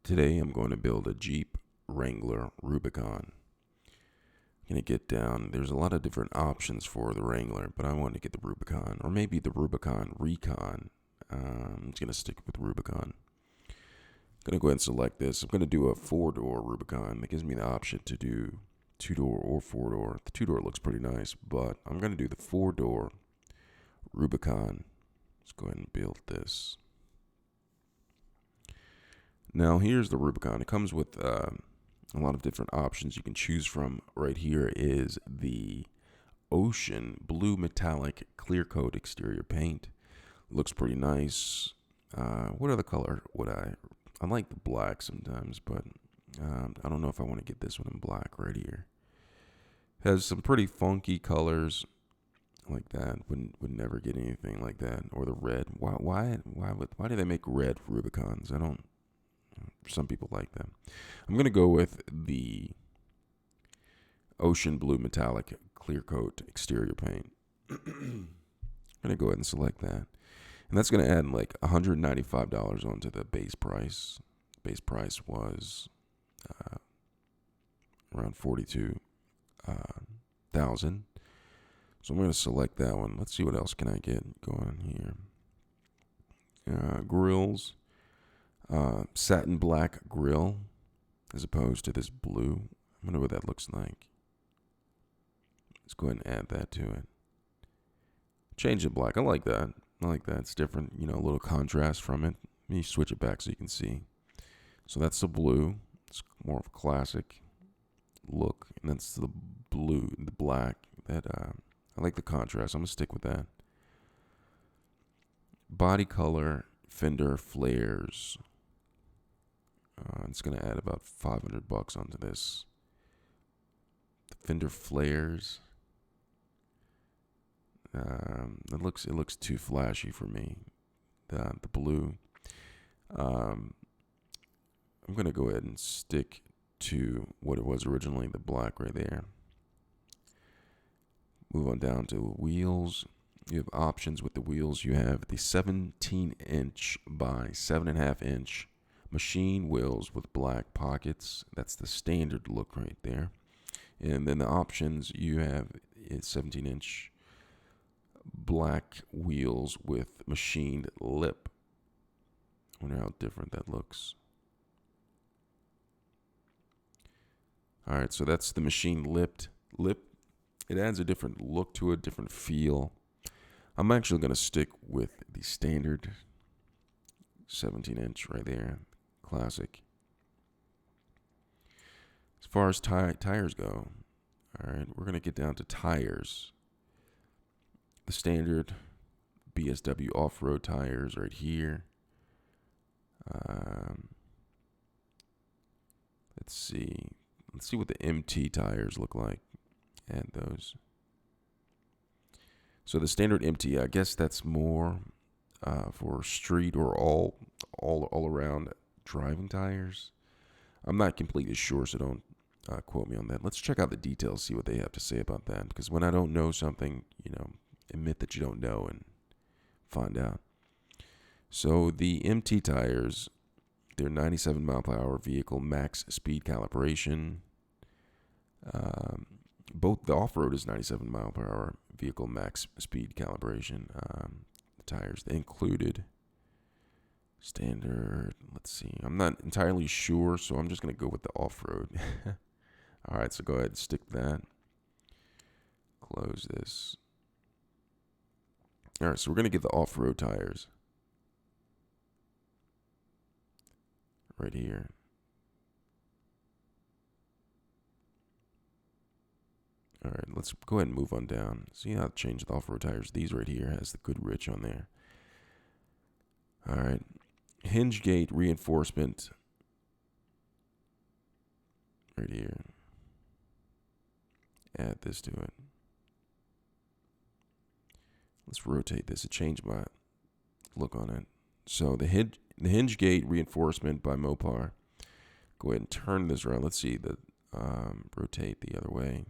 Today I'm going to build a Jeep Wrangler Rubicon. I'm going to get down, there's a lot of different options for the Wrangler, but I want to get the Rubicon, or maybe the Rubicon Recon. I'm just going to stick with Rubicon. I'm going to go ahead and select this. I'm going to do a 4-door Rubicon. That gives me the option to do 2-door or 4-door. The 2-door looks pretty nice, but I'm going to do the 4-door Rubicon. Let's go ahead and build this. Now here's the Rubicon. It comes with a lot of different options you can choose from. Right here is the Ocean Blue Metallic Clear Coat exterior paint. Looks pretty nice. What other color would I like the black sometimes, but I don't know if I want to get this one in black right here. Has some pretty funky colors like that. Would never get anything like that. Or the red. Why do they make red Rubicons? I don't. Some people like them. I'm going to go with the Ocean Blue Metallic Clear Coat exterior paint. I'm going to go ahead and select that. And that's going to add like $195 onto the base price. Base price was around $42,000. So I'm going to select that one. Let's see what else can I get going here. Grills. Satin black grill as opposed to this blue. I wonder what that looks like. Let's go ahead and add that to it. Change it black. I like that. It's different. You know, a little contrast from it. Let me switch it back so you can see. So that's the blue. It's more of a classic look. And that's the blue, the black. That I like the contrast. I'm going to stick with that. Body color, fender flares. It's going to add about $500 onto this. The fender flares. It looks too flashy for me. The blue. I'm going to go ahead and stick to what it was originally, the black right there. Move on down to wheels. You have options with the wheels. You have the 17-inch by 7.5-inch machine wheels with black pockets. That's the standard look right there. And then the options you have is 17-inch black wheels with machined lip. I wonder how different that looks. All right, so that's the machined lip. It adds a different look to it, different feel. I'm actually going to stick with the standard 17-inch right there. Classic. As far as tires go, all right, we're going to get down to tires. The standard BSW off-road tires right here. Let's see. Let's see what the MT tires look like. Add those. So the standard MT, I guess that's more for street or all around driving tires. I'm not completely sure, so don't quote me on that. Let's check out the details, see what they have to say about that. Because when I don't know something, admit that you don't know and find out. So the MT tires, they're 97 mile per hour vehicle max speed calibration. Both the off-road is 97 mile per hour vehicle max speed calibration. The tires, they included standard. Let's see. I'm not entirely sure, so I'm just going to go with the off-road. All right, so go ahead and stick that. Close this. All right, so we're going to get the off-road tires right here. All right, let's go ahead and move on down. See how to change the off-road tires. These right here has the Goodrich on there. All right. Hinge gate reinforcement right here. Add this to it. Let's rotate this. It changed my look on it. So the hinge gate reinforcement by Mopar. Go ahead and turn this around. Let's see the rotate the other way.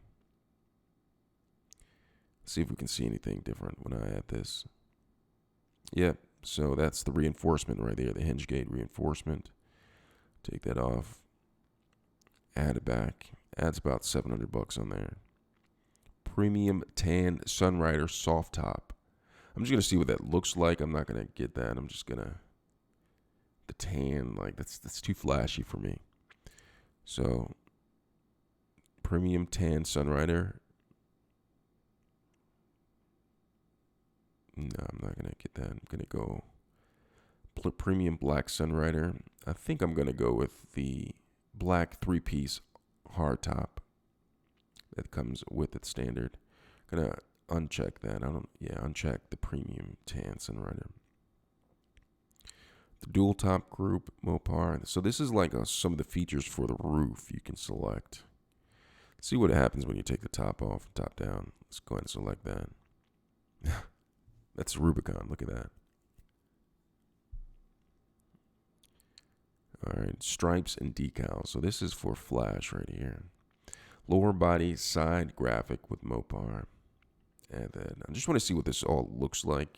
See if we can see anything different when I add this. Yep. So that's the reinforcement right there, the hinge gate reinforcement. Take that off. Add it back. Adds about $700 on there. Premium tan Sunrider soft top. I'm just gonna see what that looks like. I'm not gonna get that. I'm just gonna the tan, like that's too flashy for me. So premium tan Sunrider. No, I'm not gonna get that. I'm gonna go premium black Sunrider. I think I'm gonna go with the black 3-piece hard top that comes with it standard. Gonna uncheck that. Uncheck the premium tan Sunrider. The dual top group Mopar. So this is like some of the features for the roof you can select. See what happens when you take the top off, top down. Let's go ahead and select that. That's Rubicon. Look at that. All right, stripes and decals. So this is for flash right here. Lower body side graphic with Mopar. And then I just want to see what this all looks like.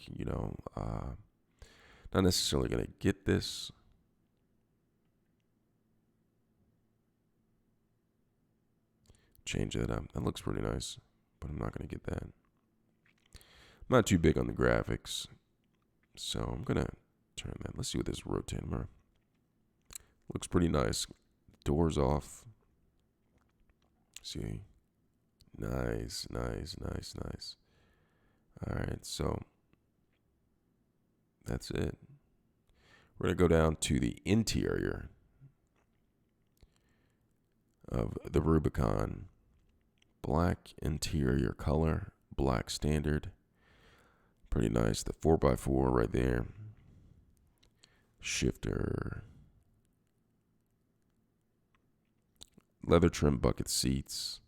Not necessarily going to get this. Change that up. That looks pretty nice, but I'm not going to get that. I'm not too big on the graphics, so I'm going to turn that. Let's see what this rotating mirror. Looks pretty nice. Doors off. See? Nice. All right, so that's it. We're going to go down to the interior of the Rubicon. Black interior color, black standard. Pretty nice. The 4x4 right there. Shifter. Leather trim bucket seats.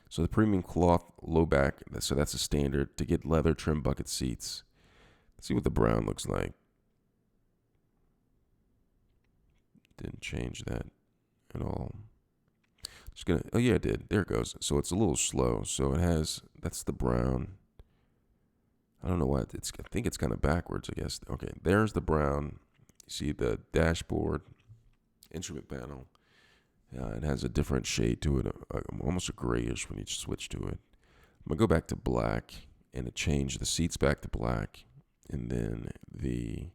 So the premium cloth low back, so that's a standard. To get leather trim bucket seats. Let's see what the brown looks like. Didn't change that at all. Just gonna, oh yeah, it did. There it goes. So it's a little slow. So it has, that's the brown. I don't know why I think it's kind of backwards, I guess. Okay, there's the brown. You see the dashboard, instrument panel. It has a different shade to it, almost a grayish when you switch to it. I'm going to go back to black, and it changed the seats back to black. And then the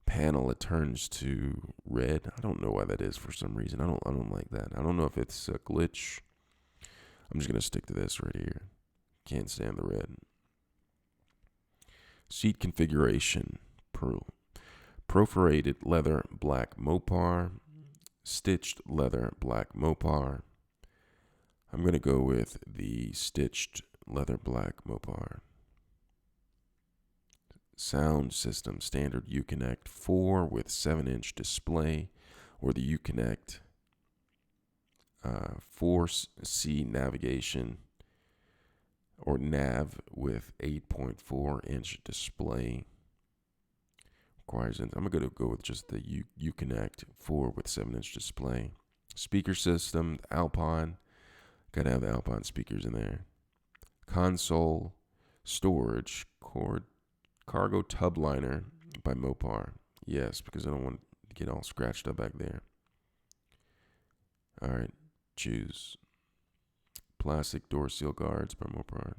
panel, it turns to red. I don't know why that is for some reason. I don't like that. I don't know if it's a glitch. I'm just going to stick to this right here. Can't stand the red. Seat configuration. Perforated leather black Mopar. Stitched leather black Mopar. I'm going to go with the stitched leather black Mopar. Sound system standard Uconnect 4 with 7-inch display, or the Uconnect 4C navigation, or nav with 8.4-inch display. I'm going to go with just the Uconnect 4 with 7-inch display. Speaker system, Alpine. Got to have the Alpine speakers in there. Console, storage, cargo tub liner by Mopar. Yes, because I don't want to get all scratched up back there. All right, choose. Plastic door seal guards by Mopar.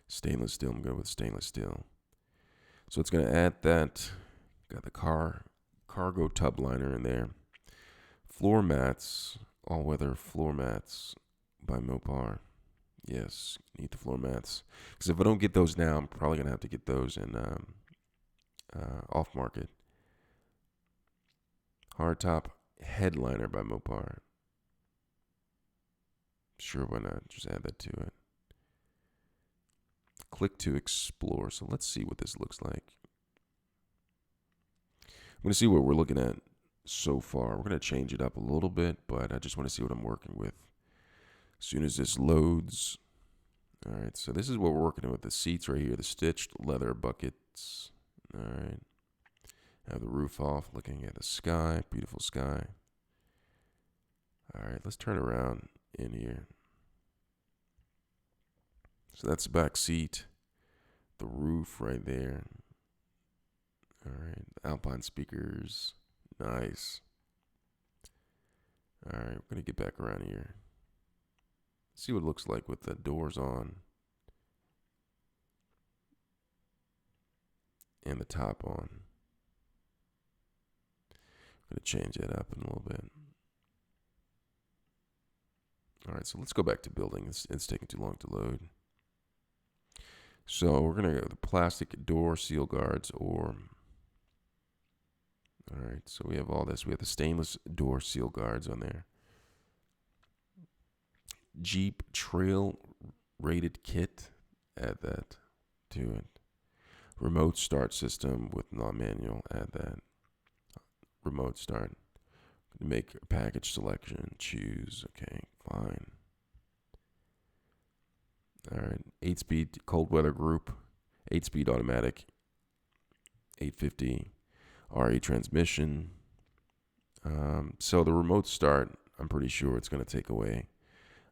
Stainless steel. I'm going with stainless steel. So it's going to add that. Got the cargo tub liner in there. Floor mats, all-weather floor mats by Mopar. Yes, need the floor mats. Because if I don't get those now, I'm probably going to have to get those in off-market. Hardtop headliner by Mopar. Sure, why not? Just add that to it. Click to explore. So let's see what this looks like. I'm going to see what we're looking at so far. We're going to change it up a little bit, but I just want to see what I'm working with. As soon as this loads. All right, so this is what we're working with. The seats right here, the stitched leather buckets. All right. Have the roof off, looking at the sky, beautiful sky. All right, let's turn around in here. So that's the back seat, the roof right there. All right, Alpine speakers. Nice. All right, we're going to get back around here. See what it looks like with the doors on and the top on. I'm going to change that up in a little bit. All right, so let's go back to building. It's taking too long to load. So we're going to go with the plastic door seal guards or... All right, so we have all this. We have the stainless door seal guards on there. Jeep Trail rated kit. Add that to it. Remote start system with non-manual. Add that. Remote start. Make a package selection. Choose. Okay, fine. All right, 8-speed cold weather group. 8-speed automatic. 850. RE transmission. So the remote start, I'm pretty sure it's going to take away.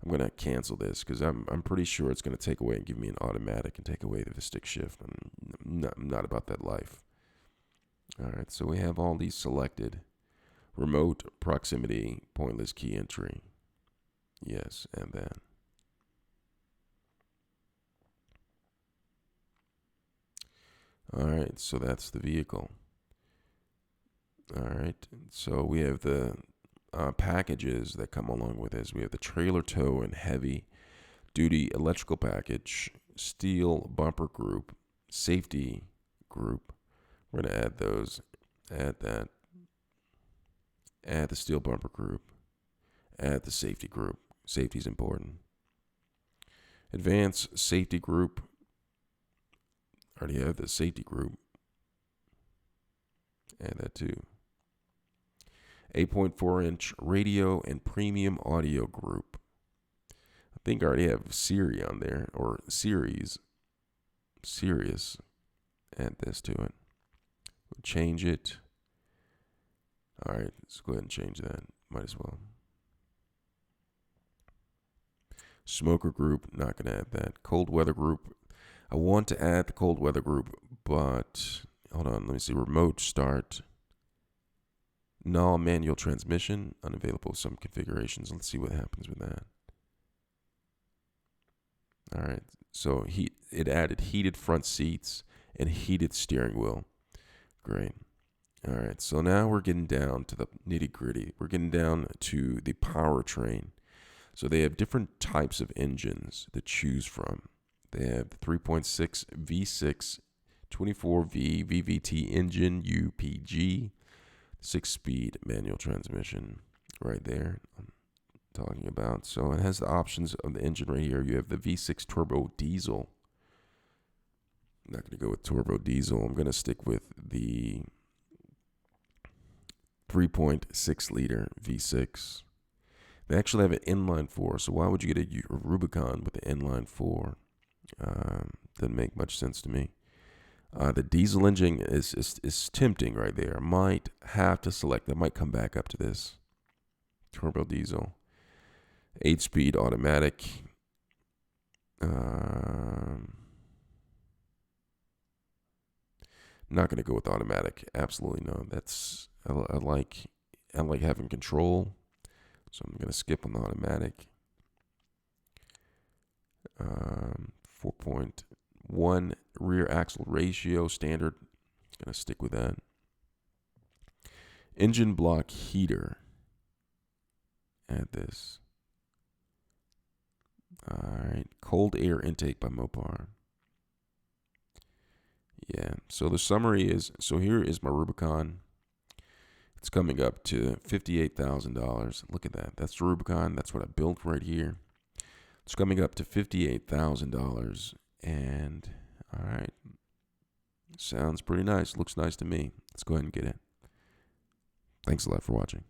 I'm going to cancel this because I'm pretty sure it's going to take away and give me an automatic and take away the stick shift. I'm not about that life. All right, so we have all these selected. Remote proximity, pointless key entry. Yes, and then. All right, so that's the vehicle. All right, so we have the packages that come along with this. We have the trailer tow and heavy duty electrical package, steel bumper group, safety group. We're going to add those. Add that. Add the steel bumper group. Add the safety group. Safety is important. Advanced safety group. Already have the safety group. Add that too. 8.4-inch radio and premium audio group. I think I already have Siri on there, or Sirius. Add this to it. We'll change it. All right, let's go ahead and change that. Might as well. Smoker group, not going to add that. Cold weather group. I want to add the cold weather group, but hold on, let me see. Remote start. No manual transmission, unavailable some configurations. Let's see what happens with that. All right, so it added heated front seats and heated steering wheel. Great. All right, so now we're getting down to the nitty gritty. We're getting down to the powertrain. So they have different types of engines to choose from. They have 3.6 V6, 24V VVT engine, UPG, 6-speed manual transmission right there I'm talking about. So it has the options of the engine right here. You have the V6 turbo diesel. I'm not going to go with turbo diesel. I'm going to stick with the 3.6 liter V6. They actually have an inline 4, so why would you get a Rubicon with the inline 4? Doesn't make much sense to me. The diesel engine is tempting right there. I might have to select. I might come back up to this. Turbo diesel. 8-speed automatic. Not going to go with automatic. Absolutely no. I like having control. So I'm going to skip on the automatic. 4.1 rear axle ratio standard. Going to stick with that. Engine block heater. Add this. All right. Cold air intake by Mopar. Yeah. So the summary is, so here is my Rubicon. It's coming up to $58,000. Look at that. That's the Rubicon. That's what I built right here. It's coming up to $58,000. And, all right. Sounds pretty nice. Looks nice to me. Let's go ahead and get it. Thanks a lot for watching.